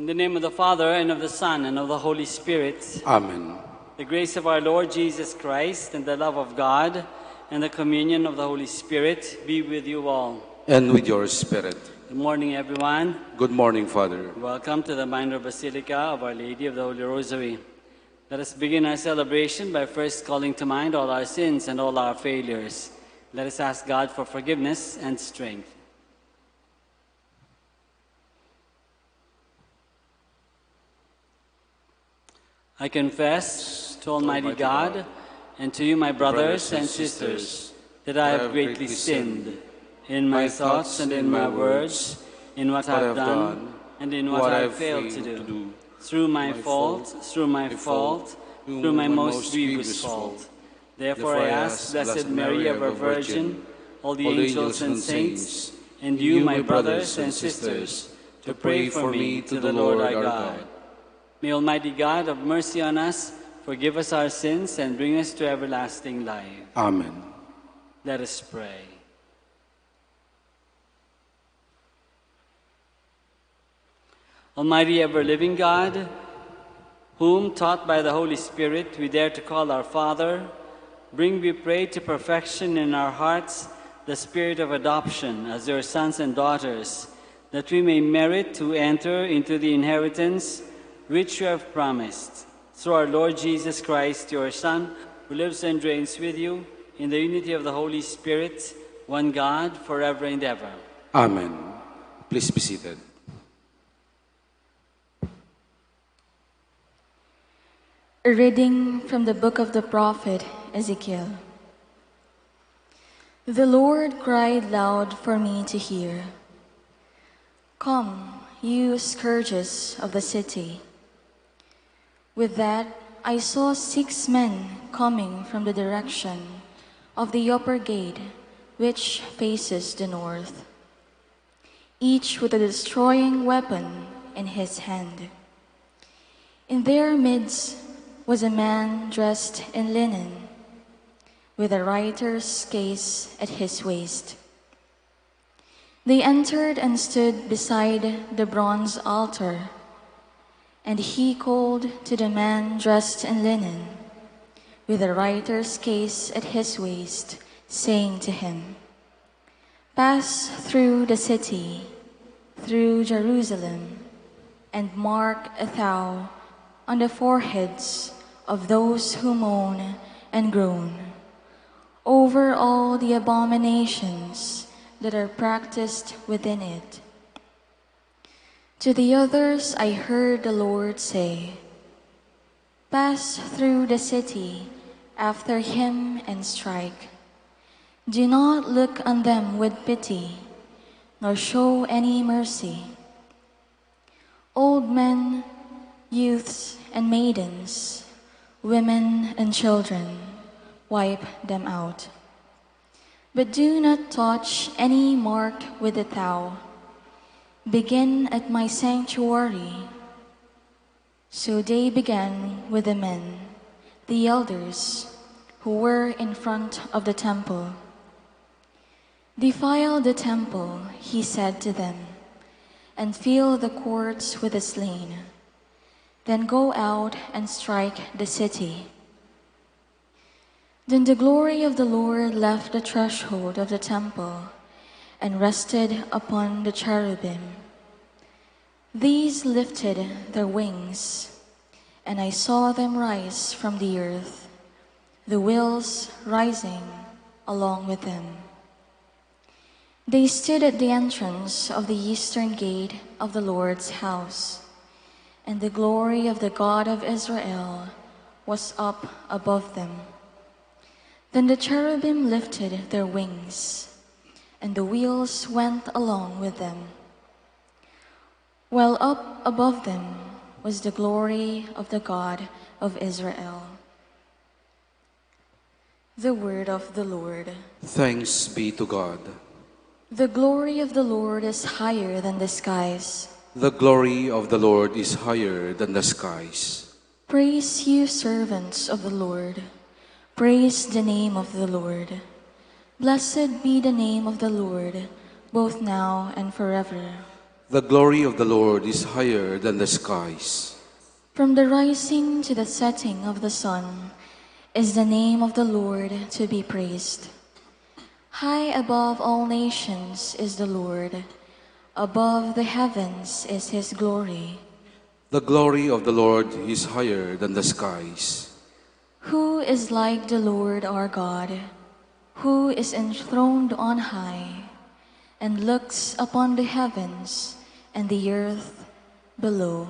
In the name of the Father, and of the Son, and of the Holy Spirit. Amen. The grace of our Lord Jesus Christ, and the love of God, and the communion of the Holy Spirit be with you all. And with your spirit. Good morning, everyone. Good morning, Father. Welcome to the Minor Basilica of Our Lady of the Holy Rosary. Let us begin our celebration by first calling to mind all our sins and all our failures. Let us ask God for forgiveness and strength. I confess to Almighty God and to you, my brothers and sisters, that I have greatly sinned in my thoughts and in my words, in what I have done and in what I have failed to do, through my fault, through my most grievous fault. Therefore I ask Blessed Mary, ever Virgin, all the angels and saints, and you, my brothers and sisters, to pray for me to the Lord our God. May Almighty God have mercy on us, forgive us our sins, and bring us to everlasting life. Amen. Let us pray. Almighty ever-living God, whom, taught by the Holy Spirit, we dare to call our Father, bring, we pray, to perfection in our hearts the spirit of adoption as your sons and daughters, that we may merit to enter into the inheritance which you have promised, through our Lord Jesus Christ, your Son, who lives and reigns with you in the unity of the Holy Spirit, one God, forever and ever. Amen. Please be seated. A reading from the book of the prophet Ezekiel. The Lord cried loud for me to hear. Come, you scourges of the city. With that, I saw 6 men coming from the direction of the upper gate, which faces the north, each with a destroying weapon in his hand. In their midst was a man dressed in linen, with a writer's case at his waist. They entered and stood beside the bronze altar, and he called to the man dressed in linen, with a writer's case at his waist, saying to him, Pass through the city, through Jerusalem, and mark a thou on the foreheads of those who moan and groan over all the abominations that are practiced within it. To the others I heard the Lord say, Pass through the city after him and strike. Do not look on them with pity, nor show any mercy. Old men, youths and maidens, women and children, wipe them out. But do not touch any mark with a thou. Begin at my sanctuary. So they began with the men, the elders, who were in front of the temple. Defile the temple, he said to them, and fill the courts with the slain. Then go out and strike the city. Then the glory of the Lord left the threshold of the temple and rested upon the cherubim. These lifted their wings, and I saw them rise from the earth, the wheels rising along with them. They stood at the entrance of the eastern gate of the Lord's house, and the glory of the God of Israel was up above them. Then the cherubim lifted their wings, and the wheels went along with them, while up above them was the glory of the God of Israel. The word of the Lord. Thanks be to God. The glory of the Lord is higher than the skies. The glory of the Lord is higher than the skies. Praise you, servants of the Lord. Praise the name of the Lord. Blessed be the name of the Lord, both now and forever. The glory of the Lord is higher than the skies. From the rising to the setting of the sun is the name of the Lord to be praised. High above all nations is the Lord. Above the heavens is his glory. The glory of the Lord is higher than the skies. Who is like the Lord our God, who is enthroned on high, and looks upon the heavens and the earth below?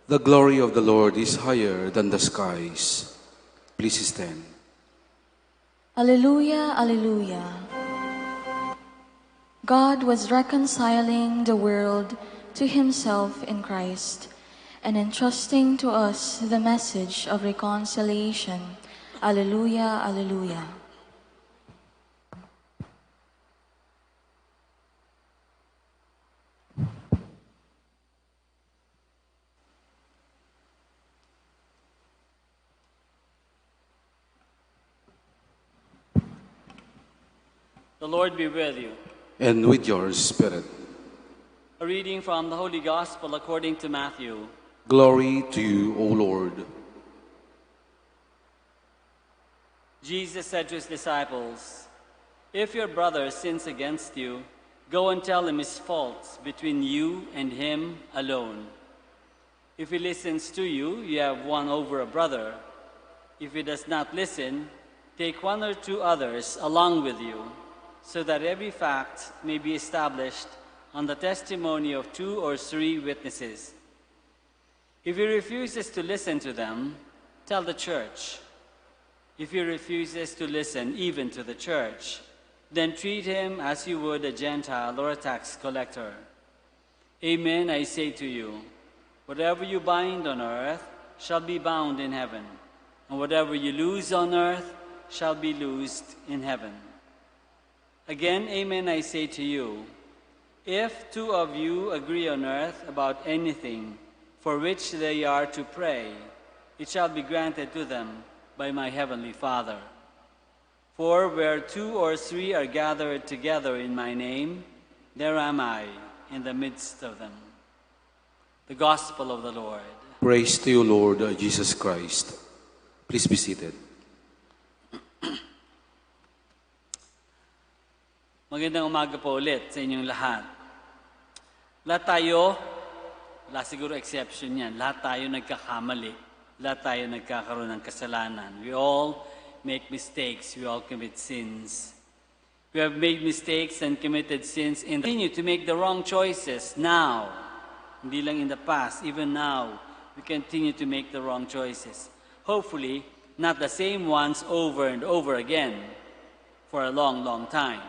The glory of the Lord is higher than the skies. Please stand. Alleluia, alleluia. God was reconciling the world to himself in Christ, and entrusting to us the message of reconciliation. Alleluia, alleluia. The Lord be with you. And with your spirit. A reading from the Holy Gospel according to Matthew. Glory to you, O Lord. Jesus said to his disciples, "If your brother sins against you, go and tell him his faults between you and him alone. If he listens to you, you have won over a brother. If he does not listen, take one or two others along with you, so that every fact may be established on the testimony of 2 or 3 witnesses. If he refuses to listen to them, tell the church. If he refuses to listen even to the church, then treat him as you would a Gentile or a tax collector. Amen, I say to you, whatever you bind on earth shall be bound in heaven, and whatever you loose on earth shall be loosed in heaven. Again, amen, I say to you, if 2 of you agree on earth about anything for which they are to pray, it shall be granted to them by my heavenly Father. For where 2 or 3 are gathered together in my name, there am I in the midst of them." The Gospel of the Lord. Praise to you, Lord Jesus Christ. Please be seated. Magandang umaga po ulit sa inyong lahat. Lahat tayo, wala siguro exception yan, lahat tayo nagkakamali. Lahat tayo nagkakaroon ng kasalanan. We all make mistakes. We all commit sins. We have made mistakes and committed sins and continue to make the wrong choices now. Hindi lang in the past, even now, we continue to make the wrong choices. Hopefully, not the same ones over and over again for a long, long time.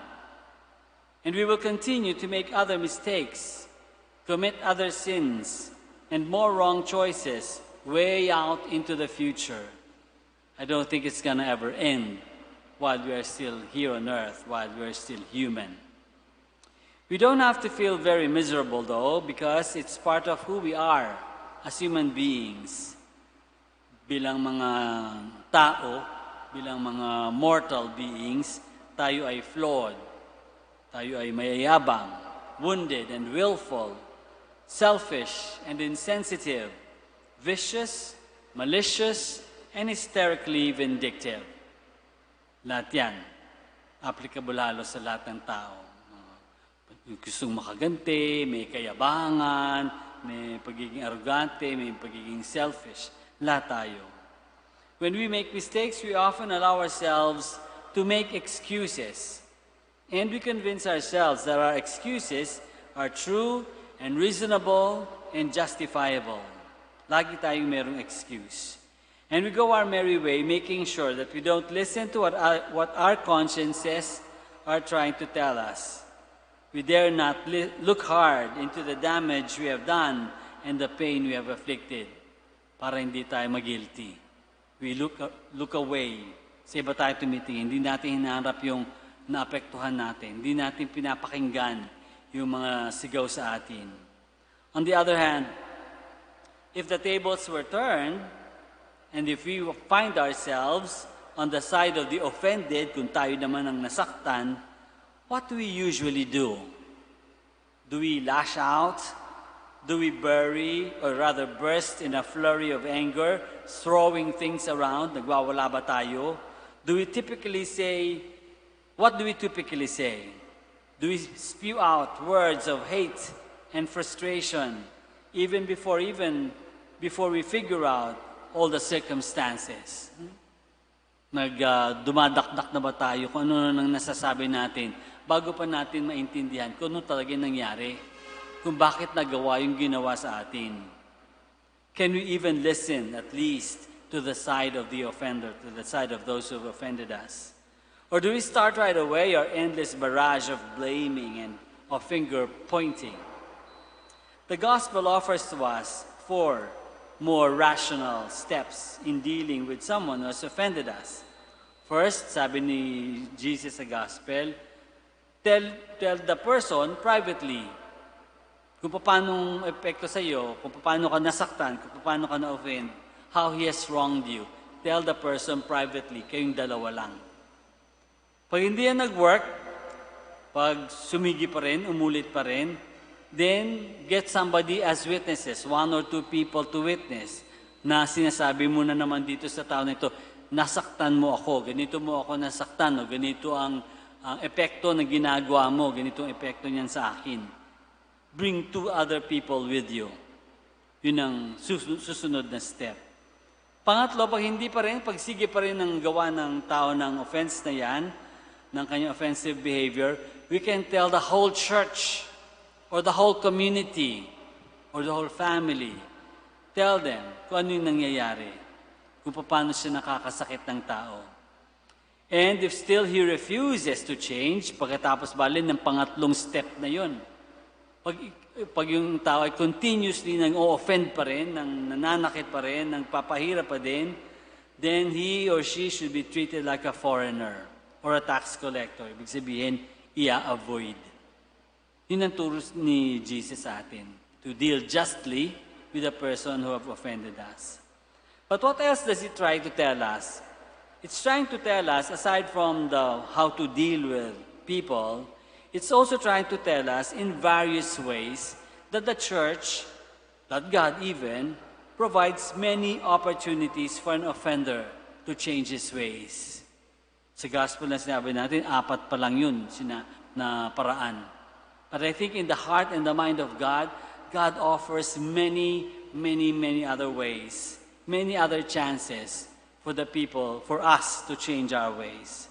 And we will continue to make other mistakes, commit other sins, and more wrong choices way out into the future. I don't think it's gonna ever end while we are still here on earth, while we are still human. We don't have to feel very miserable though, because it's part of who we are as human beings. Bilang mga tao, bilang mga mortal beings, tayo ay flawed. Tayo ay mayayabang, wounded and willful, selfish and insensitive, vicious, malicious, and hysterically vindictive. Lahat yan, applicable halos sa lahat ng tao. Gustong makaganti, may kayabangan, may pagiging arrogante, may pagiging selfish. Lahat tayo. When we make mistakes, we often allow ourselves to make excuses. And we convince ourselves that our excuses are true and reasonable and justifiable. Lagi tayong merong excuse. And we go our merry way, making sure that we don't listen to what our consciences are trying to tell us. We dare not look hard into the damage we have done and the pain we have afflicted para hindi tayo mag-guilty. We look away. Sa iba tayo tumitingin. Hindi natin hinaharap yung naapektuhan natin. Hindi natin pinapakinggan yung mga sigaw sa atin. On the other hand, if the tables were turned, and if we find ourselves on the side of the offended, kung tayo naman ang nasaktan, what do we usually do? Do we lash out? Do we bury, or rather burst in a flurry of anger, throwing things around? Nagwawala ba tayo? What do we typically say? Do we spew out words of hate and frustration even before we figure out all the circumstances? Dumadakdak na ba tayo kung ano nang nasasabi natin bago pa natin maintindihan kung ano talaga nangyari, kung bakit nagawa yung ginawa sa atin? Can we even listen at least to the side of the offender, to the side of those who have offended us? Or do we start right away our endless barrage of blaming and of finger pointing? The gospel offers to us 4 more rational steps in dealing with someone who has offended us. First, sabi ni Jesus sa gospel, tell the person privately kung paano epekto sa iyo, kung paano ka nasaktan, kung paano ka na-offend, how he has wronged you. Tell the person privately, kayong dalawa lang. Pag hindi yan nag-work, pag sumigi pa rin, umulit pa rin, then get somebody as witnesses, 1 or 2 people to witness, na sinasabi mo na naman dito sa tao na ito, nasaktan mo ako, ganito mo ako nasaktan, o ganito ang epekto na ginagawa mo, ganito ang epekto niyan sa akin. Bring 2 other people with you. Yun ang susunod na step. Pangatlo, pag hindi pa rin, pag sige pa rin ang gawa ng tao ng offense na yan, ng kanyang offensive behavior, we can tell the whole church, or the whole community, or the whole family. Tell them kung ano yung nangyayari, kung paano siya nakakasakit ng tao. And if still he refuses to change, pagkatapos balin ng pangatlong step na yun, pag yung tao ay continuously nang-o-offend pa rin, nananakit pa rin, nagpapahirap pa din, then he or she should be treated like a foreigner or a tax collector. Ibig sabihin, i-avoid. Yun ang turo ni Jesus sa atin, to deal justly with the person who have offended us. But what else does it try to tell us? It's trying to tell us, aside from how to deal with people, it's also trying to tell us in various ways that the church, that God even, provides many opportunities for an offender to change his ways. Sa gospel na sinabi natin, 4 pa lang yun na paraan. But I think in the heart and the mind of God, God offers many, many, many other ways, many other chances for the people, for us to change our ways.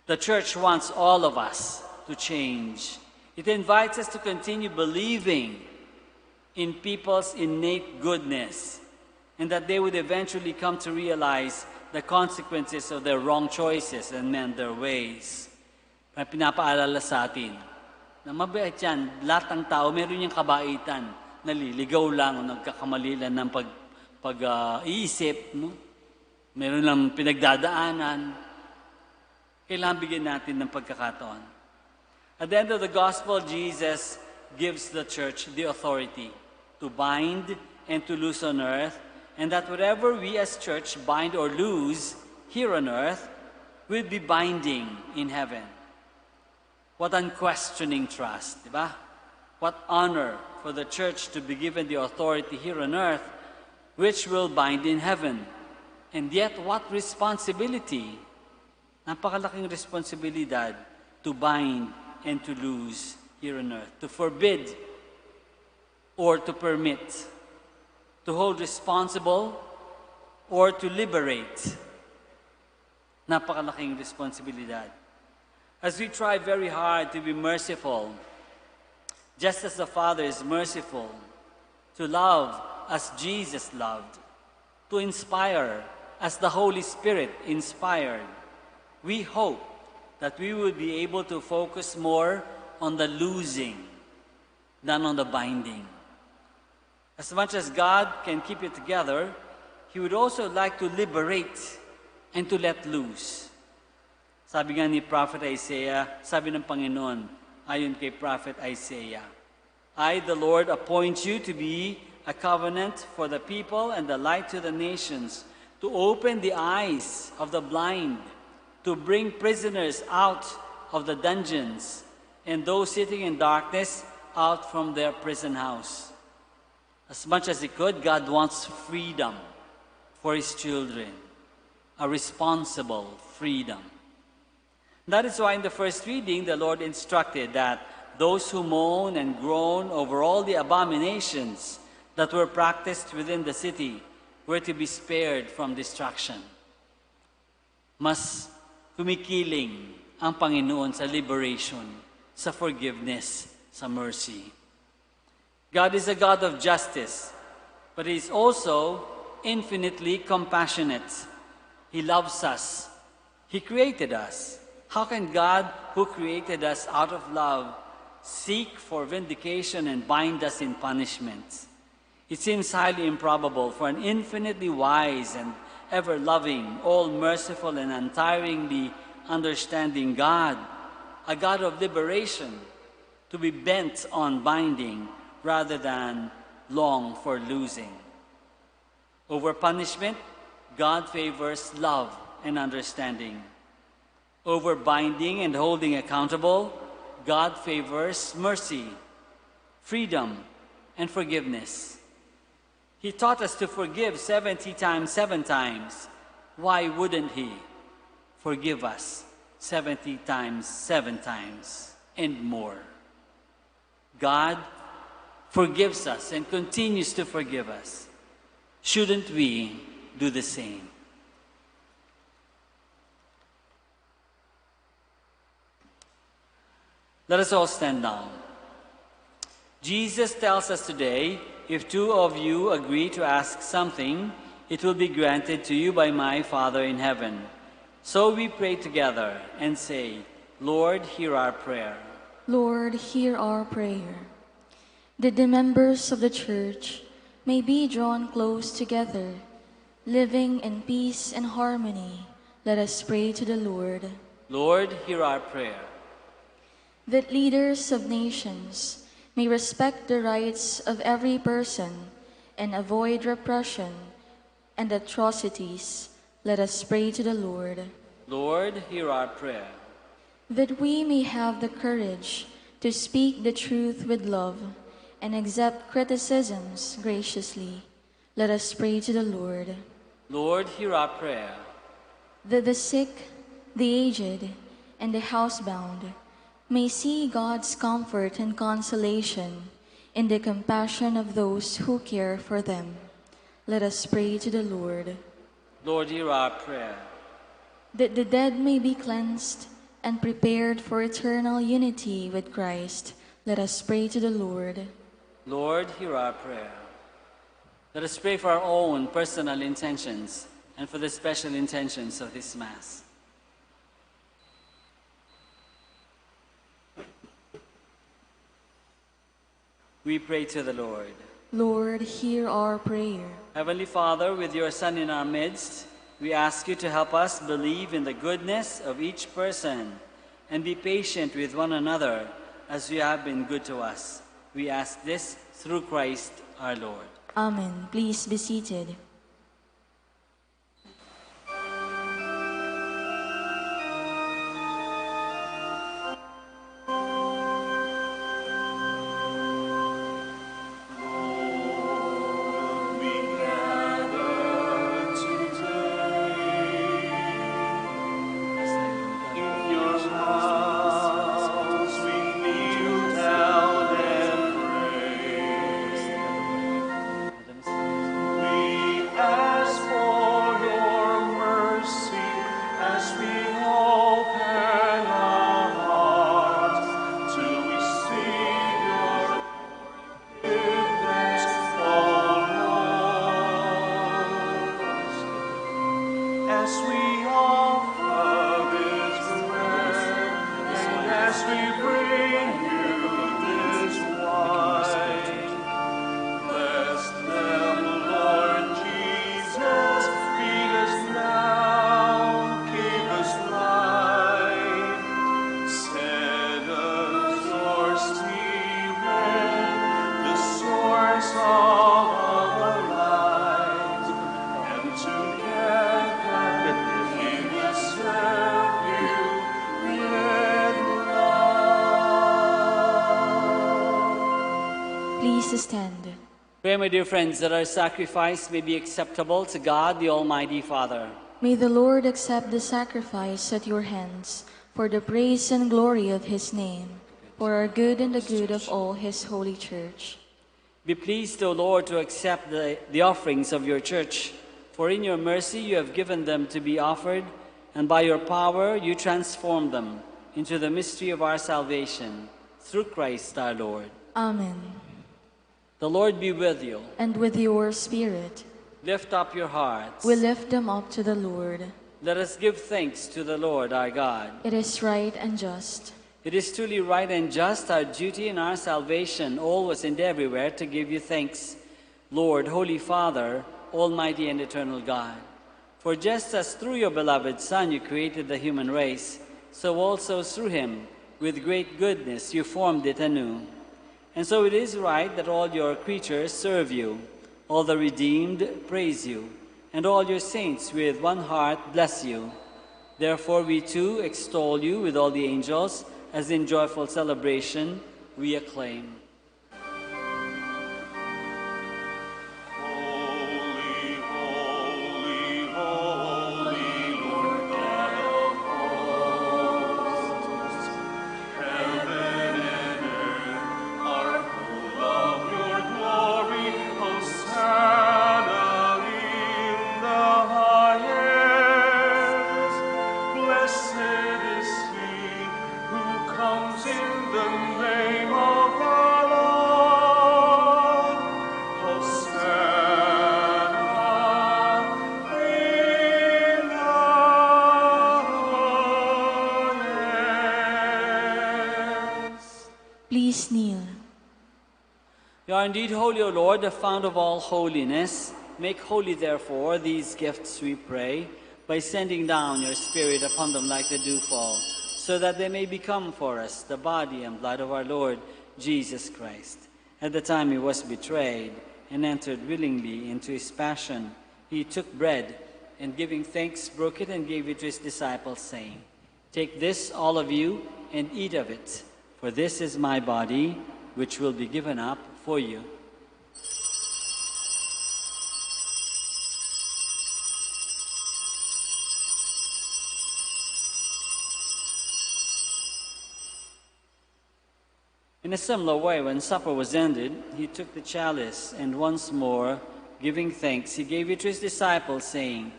The church wants all of us to change. It invites us to continue believing in people's innate goodness and that they would eventually come to realize the consequences of their wrong choices and mend their ways. Pinapaalala sa atin na mabait yan, lahat ng tao, meron niyang kabaitan, naliligaw lang o nagkakamali lang ng pag-iisip, no? Meron lang pinagdadaanan. Kailangan bigyan natin ng pagkakataon. At the end of the gospel, Jesus gives the church the authority to bind and to loose on earth, and that whatever we as church bind or loose here on earth will be binding in heaven. What unquestioning trust, di ba? What honor for the church to be given the authority here on earth, which will bind in heaven. And yet, what responsibility? Napakalaking responsibilidad to bind and to loose here on earth, to forbid or to permit, to hold responsible or to liberate. Napakalaking responsibilidad. As we try very hard to be merciful, just as the Father is merciful, to love as Jesus loved, to inspire as the Holy Spirit inspired, we hope that we will be able to focus more on the losing than on the binding. As much as God can keep it together, He would also like to liberate and to let loose. Sabi nga ni Prophet Isaiah, sabi ng Panginoon, ayon kay Prophet Isaiah, I, the Lord, appoint you to be a covenant for the people and the light to the nations, to open the eyes of the blind, to bring prisoners out of the dungeons, and those sitting in darkness out from their prison house. As much as He could, God wants freedom for His children, a responsible freedom. That is why in the first reading, the Lord instructed that those who moan and groan over all the abominations that were practiced within the city were to be spared from destruction. Mas kumikiling ang Panginoon sa liberation, sa forgiveness, sa mercy. God is a God of justice, but He is also infinitely compassionate. He loves us. He created us. How can God, who created us out of love, seek for vindication and bind us in punishment? It seems highly improbable for an infinitely wise and ever-loving, all-merciful and untiringly understanding God, a God of liberation, to be bent on binding rather than long for losing. Over punishment, God favors love and understanding. Over binding and holding accountable, God favors mercy, freedom, and forgiveness. He taught us to forgive 70 times, 7 times. Why wouldn't He forgive us 70 times, 7 times, and more? God forgives us and continues to forgive us. Shouldn't we do the same? Let us all stand down. Jesus tells us today, if 2 of you agree to ask something, it will be granted to you by my Father in heaven. So we pray together and say, Lord, hear our prayer. Lord, hear our prayer. That the members of the Church may be drawn close together, living in peace and harmony, let us pray to the Lord. Lord, hear our prayer. That leaders of nations may respect the rights of every person and avoid repression and atrocities, let us pray to the Lord. Lord, hear our prayer. That we may have the courage to speak the truth with love and accept criticisms graciously, let us pray to the Lord. Lord, hear our prayer. That the sick, the aged, and the housebound may see God's comfort and consolation in the compassion of those who care for them. Let us pray to the Lord. Lord, hear our prayer. That the dead may be cleansed and prepared for eternal unity with Christ, let us pray to the Lord. Lord, hear our prayer. Let us pray for our own personal intentions and for the special intentions of this Mass. We pray to the Lord. Lord, hear our prayer. Heavenly Father, with your Son in our midst, we ask you to help us believe in the goodness of each person and be patient with one another as you have been good to us. We ask this through Christ our Lord. Amen. Please be seated. Please stand. Pray, my dear friends, that our sacrifice may be acceptable to God, the Almighty Father. May the Lord accept the sacrifice at your hands for the praise and glory of his name, for our good and the good of all his holy church. Be pleased, O Lord, to accept the offerings of your church, for in your mercy you have given them to be offered, and by your power you transform them into the mystery of our salvation, through Christ our Lord. Amen. The Lord be with you. And with your spirit. Lift up your hearts. We lift them up to the Lord. Let us give thanks to the Lord our God. It is right and just. It is truly right and just, our duty and our salvation, always and everywhere, to give you thanks, Lord, Holy Father, Almighty and eternal God. For just as through your beloved Son you created the human race, so also through him, with great goodness, you formed it anew. And so it is right that all your creatures serve you, all the redeemed praise you, and all your saints with one heart bless you. Therefore we too extol you with all the angels, as in joyful celebration we acclaim. Please kneel. You are indeed holy, O Lord, the fount of all holiness. Make holy, therefore, these gifts, we pray, by sending down your Spirit upon them like the dewfall, so that they may become for us the body and blood of our Lord Jesus Christ. At the time he was betrayed and entered willingly into his passion, he took bread, and giving thanks, broke it and gave it to his disciples, saying, "Take this, all of you, and eat of it, for this is my body, which will be given up for you." In a similar way, when supper was ended, he took the chalice, and once more, giving thanks, he gave it to his disciples, saying,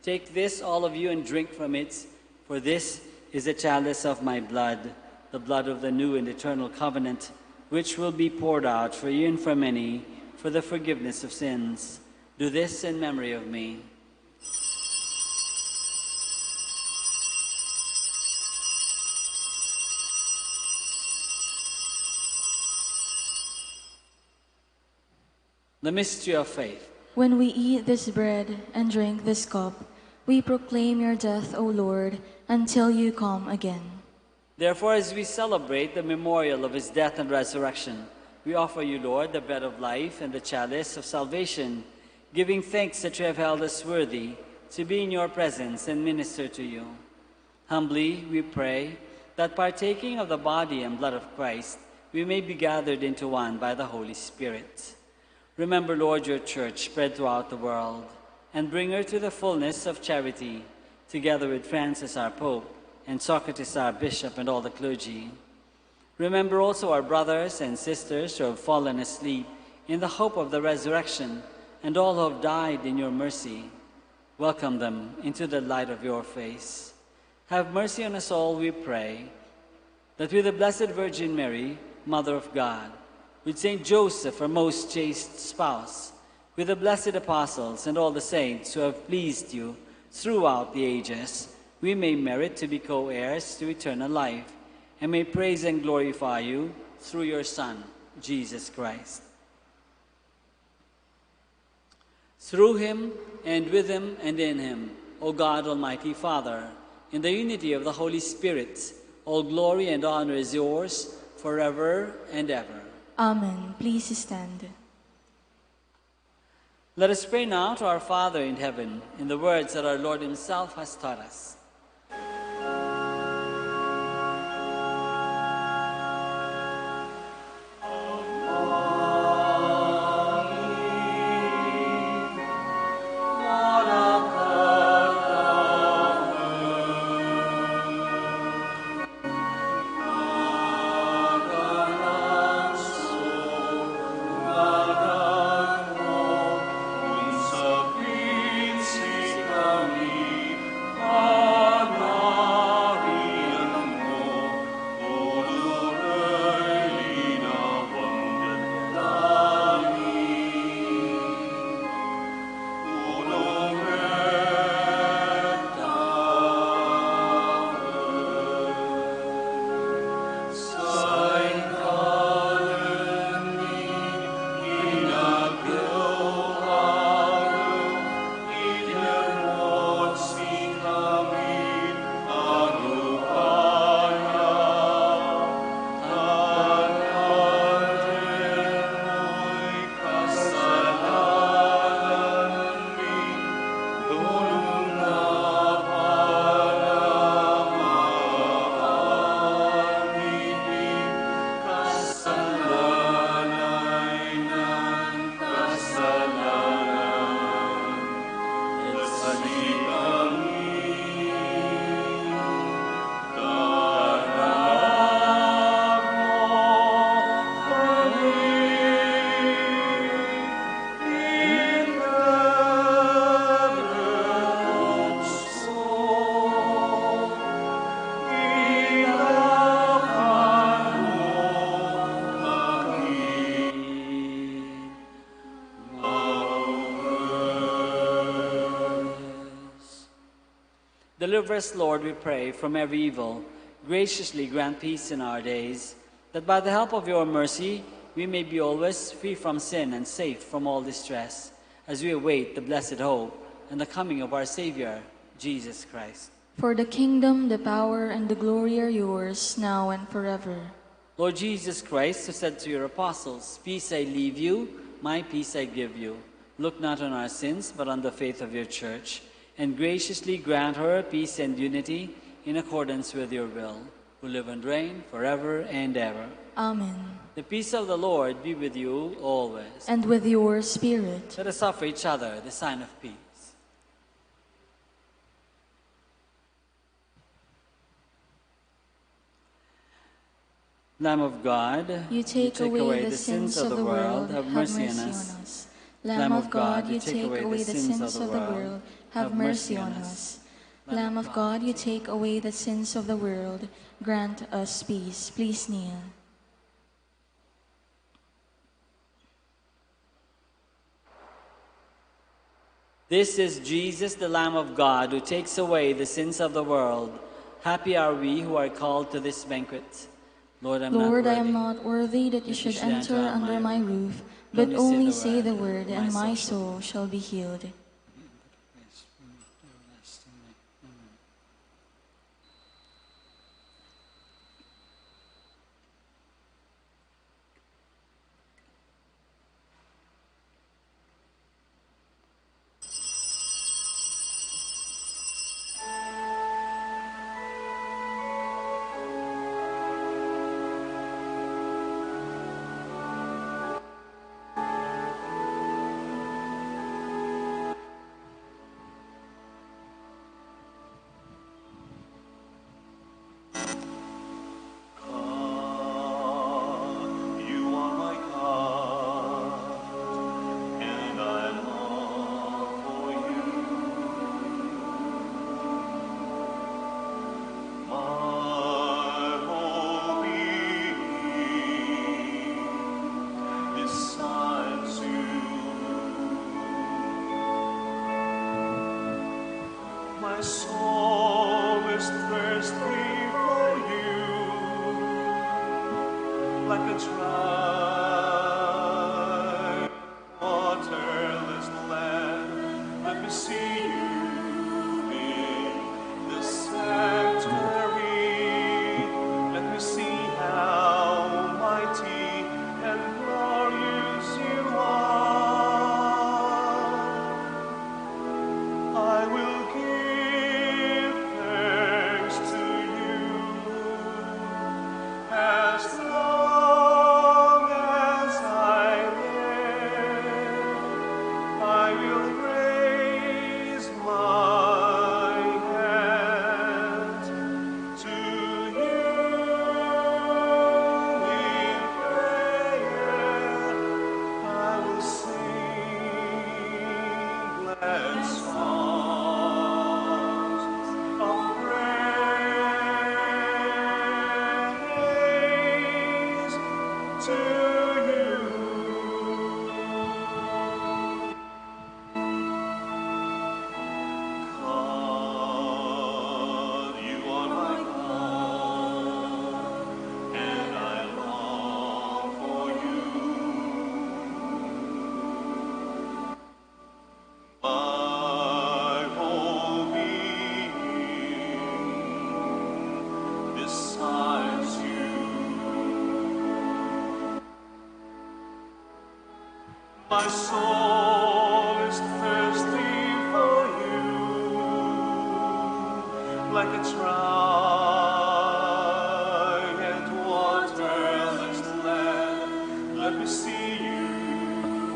"Take this, all of you, and drink from it, for this is the chalice of my blood, the blood of the new and eternal covenant, which will be poured out for you and for many for the forgiveness of sins. Do this in memory of me." The mystery of faith. When we eat this bread and drink this cup, we proclaim your death, O Lord, until you come again. Therefore, as we celebrate the memorial of his death and resurrection, we offer you, Lord, the bread of life and the chalice of salvation, giving thanks that you have held us worthy to be in your presence and minister to you. Humbly, we pray that partaking of the body and blood of Christ, we may be gathered into one by the Holy Spirit. Remember, Lord, your church spread throughout the world, and bring her to the fullness of charity, together with Francis our Pope, and Socrates our Bishop, and all the clergy. Remember also our brothers and sisters who have fallen asleep in the hope of the resurrection, and all who have died in your mercy. Welcome them into the light of your face. Have mercy on us all, we pray, that with the Blessed Virgin Mary, Mother of God, with Saint Joseph, our most chaste spouse, with the blessed apostles and all the saints who have pleased you throughout the ages, we may merit to be co-heirs to eternal life, and may praise and glorify you through your Son, Jesus Christ. Through him, and with him, and in him, O God, Almighty Father, in the unity of the Holy Spirit, all glory and honor is yours forever and ever. Amen. Please stand. Let us pray now to our Father in heaven in the words that our Lord himself has taught us. Deliver us, Lord, we pray, from every evil. Graciously grant peace in our days, that by the help of your mercy we may be always free from sin and safe from all distress, as we await the blessed hope and the coming of our Savior, Jesus Christ. For the kingdom, the power, and the glory are yours, now and forever. Lord Jesus Christ, who said to your apostles, "Peace I leave you, my peace I give you," look not on our sins, but on the faith of your church, and graciously grant her peace and unity in accordance with your will, who live and reign forever and ever. Amen. The peace of the Lord be with you always. And with your spirit. Let us offer each other the sign of peace. Lamb of God, You take away the sins of the world, have mercy on us. Lamb of God, you take away the sins of the world, have mercy on us. Lamb of God, you take away the sins of the world, grant us peace. Please kneel. This is Jesus, the Lamb of God, who takes away the sins of the world. Happy are we who are called to this banquet. Lord, I am not worthy that you should enter under my roof, but only say the word, and my soul shall be healed. My soul is thirsty for you, like a dry, waterless land. Let me see you in the sanctuary. Let me see how mighty and glorious you are. I will give thanks to you as long as I live. I will raise my hand to you in prayer. I will sing glad songs of praise to you. God, you are my God, and I long for you. My whole being besides you. My soul is thirsty for you, like a dry and waterless land. Let me see you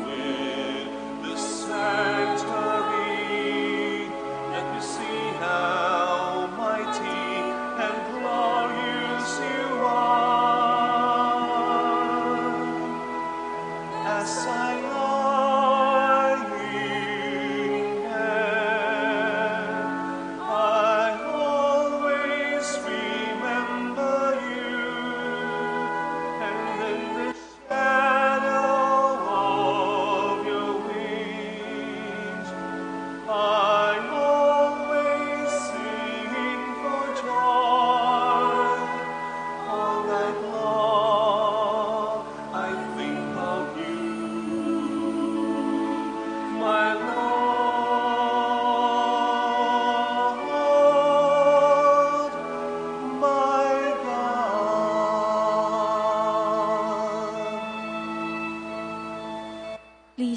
in the sanctuary. Let me see how mighty and glorious you are. As I lie in bed, I always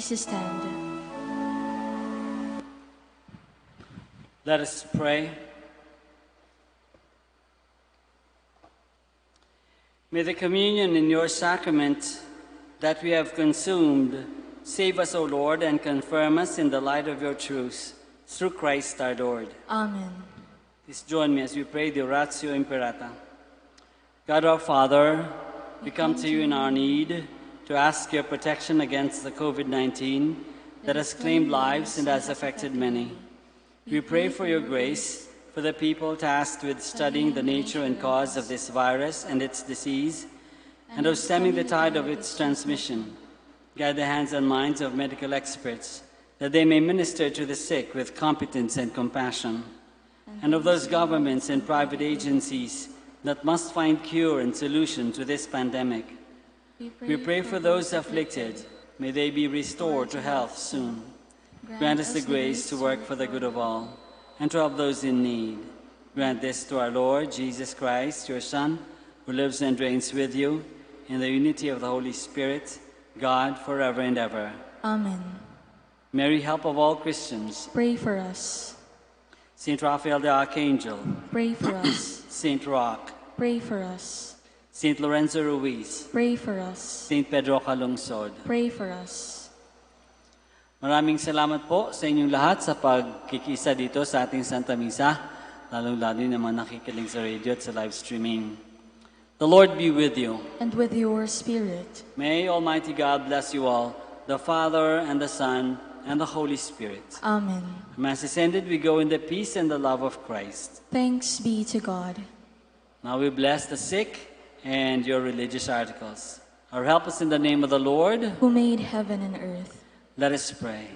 Please stand. Let us pray. May the communion in your sacrament that we have consumed save us, O Lord, and confirm us in the light of your truth, through Christ our Lord. Amen. Please join me as we pray the Oratio Imperata. God our Father, we come to you in our need to ask your protection against the COVID-19 that has claimed lives and has affected many. We pray for your grace for the people tasked with studying the nature and cause of this virus and its disease, and of stemming the tide of its transmission. Guide the hands and minds of medical experts, that they may minister to the sick with competence and compassion, and of those governments and private agencies that must find cure and solution to this pandemic. We pray for those afflicted. May they be restored to health soon. Grant us the grace to work for the good of all, and to help those in need. Grant this to our Lord Jesus Christ, your Son, who lives and reigns with you in the unity of the Holy Spirit, God, forever and ever. Amen. Mary, help of all Christians. Pray for us. Saint Raphael the Archangel. Pray for us. Saint Roch. Pray for us. Saint Lorenzo Ruiz. Pray for us. Saint Pedro Calungsod. Pray for us. Maraming salamat po sa inyong lahat sa pagkikisa dito sa ating Santa Misa, lalong-lalo yung mga nakikinig sa radio at sa live streaming. The Lord be with you. And with your spirit. May Almighty God bless you all, the Father and the Son and the Holy Spirit. Amen. Mass is ended, we go in the peace and the love of Christ. Thanks be to God. Now we bless the sick and your religious articles. Our help is in the name of the Lord, who made heaven and earth. Let us pray.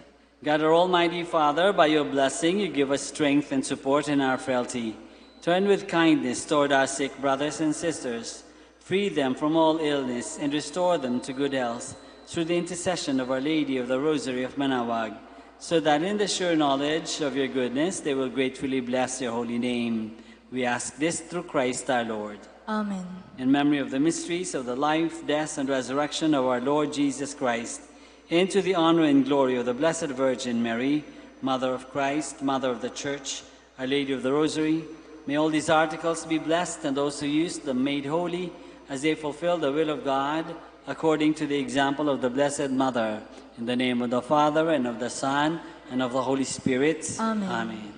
God, our Almighty Father, by your blessing, you give us strength and support in our frailty. Turn with kindness toward our sick brothers and sisters. Free them from all illness and restore them to good health through the intercession of Our Lady of the Rosary of Manaoag, so that in the sure knowledge of your goodness they will gratefully bless your holy name. We ask this through Christ our Lord. Amen. In memory of the mysteries of the life, death, and resurrection of our Lord Jesus Christ, into the honor and glory of the Blessed Virgin Mary, Mother of Christ, Mother of the Church, Our Lady of the Rosary, may all these articles be blessed and those who use them made holy as they fulfill the will of God according to the example of the Blessed Mother. In the name of the Father, and of the Son, and of the Holy Spirit. Amen. Amen.